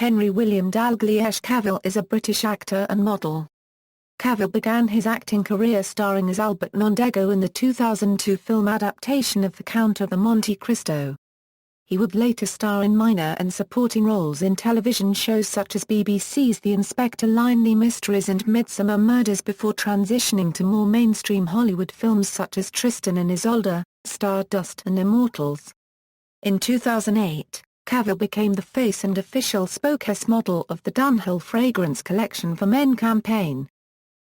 Henry William Dalgliesh Cavill is a British actor and model. Cavill began his acting career starring as Albert Mondego in the 2002 film adaptation of The Count of Monte Cristo. He would later star in minor and supporting roles in television shows such as BBC's The Inspector Lynley Mysteries and Midsomer Murders before transitioning to more mainstream Hollywood films such as Tristan and Isolde, Stardust and Immortals. In 2008, Cavill became the face and official spokesmodel of the Dunhill fragrance collection for men campaign.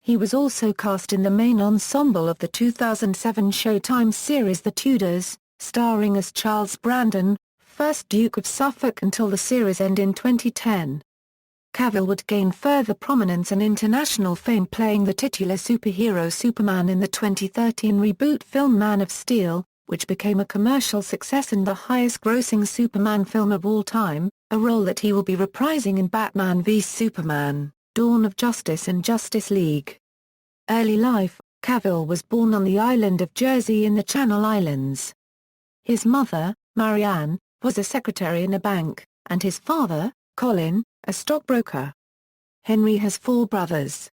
He was also cast in the main ensemble of the 2007 Showtime series The Tudors, starring as Charles Brandon, 1st Duke of Suffolk until the series ended in 2010. Cavill would gain further prominence and international fame playing the titular superhero Superman in the 2013 reboot film Man of Steel, which became a commercial success and the highest-grossing Superman film of all time, a role that he will be reprising in Batman v Superman, Dawn of Justice and Justice League. Early life: Cavill was born on the island of Jersey in the Channel Islands. His mother, Marianne, was a secretary in a bank, and his father, Colin, a stockbroker. Henry has 4 brothers.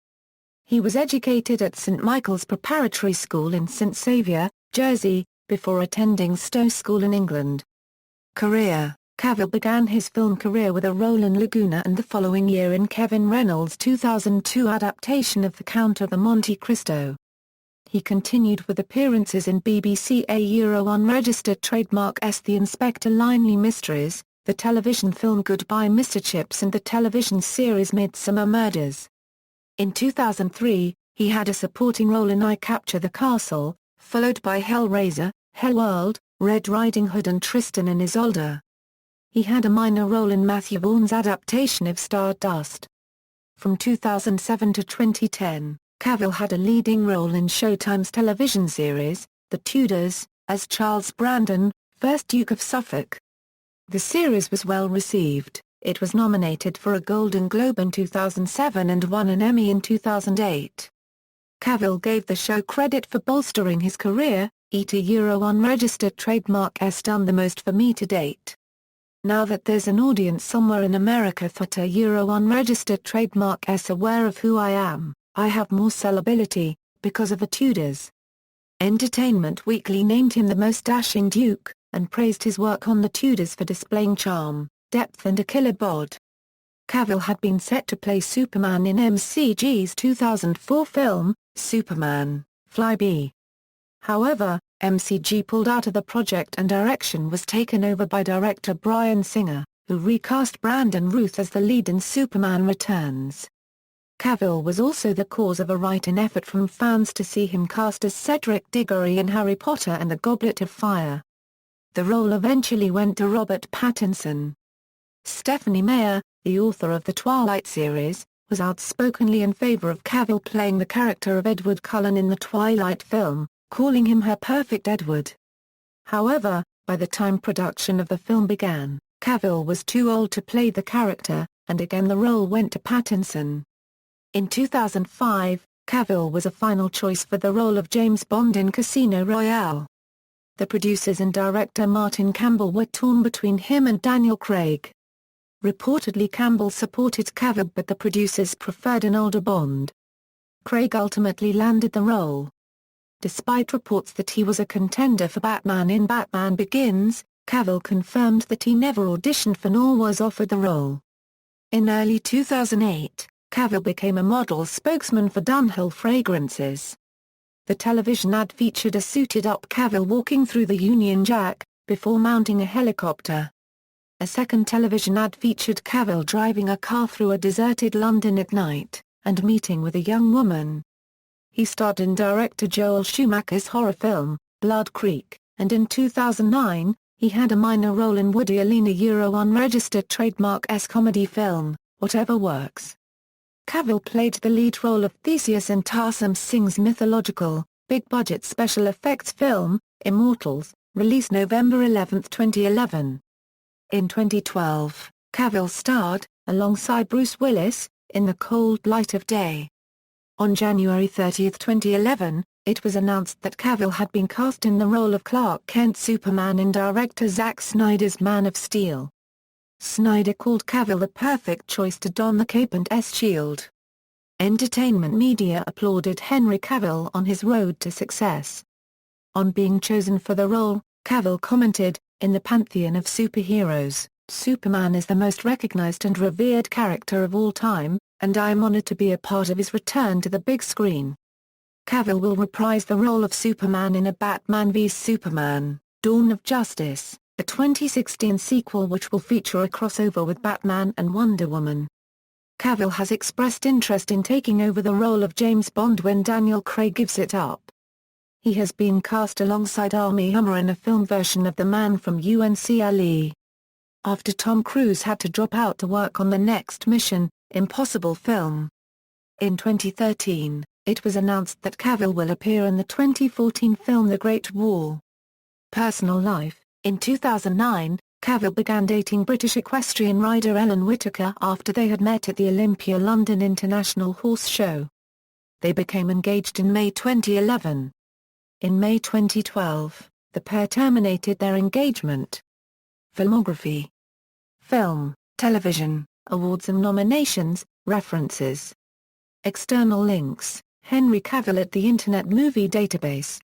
He was educated at St Michael's Preparatory School in St Saviour, Jersey, before attending Stowe School in England. Career: Cavill began his film career with a role in Laguna and the following year in Kevin Reynolds' 2002 adaptation of The Count of Monte Cristo. He continued with appearances in BBC Euro unregistered trademark The Inspector Lynley Mysteries, the television film Goodbye Mr. Chips and the television series Midsomer Murders. In 2003, he had a supporting role in I Capture the Castle, followed by Hellraiser, Hellworld, Red Riding Hood and Tristan and Isolde. He had a minor role in Matthew Vaughan's adaptation of Stardust. From 2007 to 2010, Cavill had a leading role in Showtime's television series, The Tudors, as Charles Brandon, 1st Duke of Suffolk. The series was well received. It was nominated for a Golden Globe in 2007 and won an Emmy in 2008. Cavill gave the show credit for bolstering his career. Euro unregistered trademark done the most for me to date. Now that there's an audience somewhere in America that Euro unregistered trademark aware of who I am, I have more sellability, because of the Tudors. Entertainment Weekly named him the most dashing Duke, and praised his work on the Tudors for displaying charm, depth and a killer bod. Cavill had been set to play Superman in MCG's 2004 film, Superman, Flyby. However, MCG pulled out of the project and direction was taken over by director Bryan Singer, who recast Brandon Routh as the lead in Superman Returns. Cavill was also the cause of a write-in effort from fans to see him cast as Cedric Diggory in Harry Potter and the Goblet of Fire. The role eventually went to Robert Pattinson. Stephenie Meyer, the author of the Twilight series, was outspokenly in favor of Cavill playing the character of Edward Cullen in the Twilight film, calling him her perfect Edward. However, by the time production of the film began, Cavill was too old to play the character, and again the role went to Pattinson. In 2005, Cavill was a final choice for the role of James Bond in Casino Royale. The producers and director Martin Campbell were torn between him and Daniel Craig. Reportedly Campbell supported Cavill but the producers preferred an older Bond. Craig ultimately landed the role. Despite reports that he was a contender for Batman in Batman Begins, Cavill confirmed that he never auditioned for nor was offered the role. In early 2008, Cavill became a model spokesman for Dunhill fragrances. The television ad featured a suited-up Cavill walking through the Union Jack, before mounting a helicopter. A second television ad featured Cavill driving a car through a deserted London at night, and meeting with a young woman. He starred in director Joel Schumacher's horror film, Blood Creek, and in 2009, he had a minor role in Woody Allen Euro unregistered trademark comedy film, Whatever Works. Cavill played the lead role of Theseus in Tarsem Singh's mythological, big-budget special effects film, Immortals, released November 11, 2011. In 2012, Cavill starred, alongside Bruce Willis, in The Cold Light of Day. On January 30, 2011, it was announced that Cavill had been cast in the role of Clark Kent Superman in director Zack Snyder's Man of Steel. Snyder called Cavill the perfect choice to don the cape and S-shield. Entertainment media applauded Henry Cavill on his road to success. On being chosen for the role, Cavill commented, "In the pantheon of superheroes, Superman is the most recognized and revered character of all time, and I am honored to be a part of his return to the big screen." Cavill will reprise the role of Superman in a Batman v Superman, Dawn of Justice, a 2016 sequel which will feature a crossover with Batman and Wonder Woman. Cavill has expressed interest in taking over the role of James Bond when Daniel Craig gives it up. He has been cast alongside Armie Hammer in a film version of The Man from UNCLE. After Tom Cruise had to drop out to work on the next Mission Impossible film. In 2013, it was announced that Cavill will appear in the 2014 film The Great Wall. Personal life: in 2009, Cavill began dating British equestrian rider Ellen Whittaker after they had met at the Olympia London International Horse Show. They became engaged in May 2011. In May 2012, the pair terminated their engagement. Filmography. Film, television, awards and nominations, references. External links: Henry Cavill at the Internet Movie Database.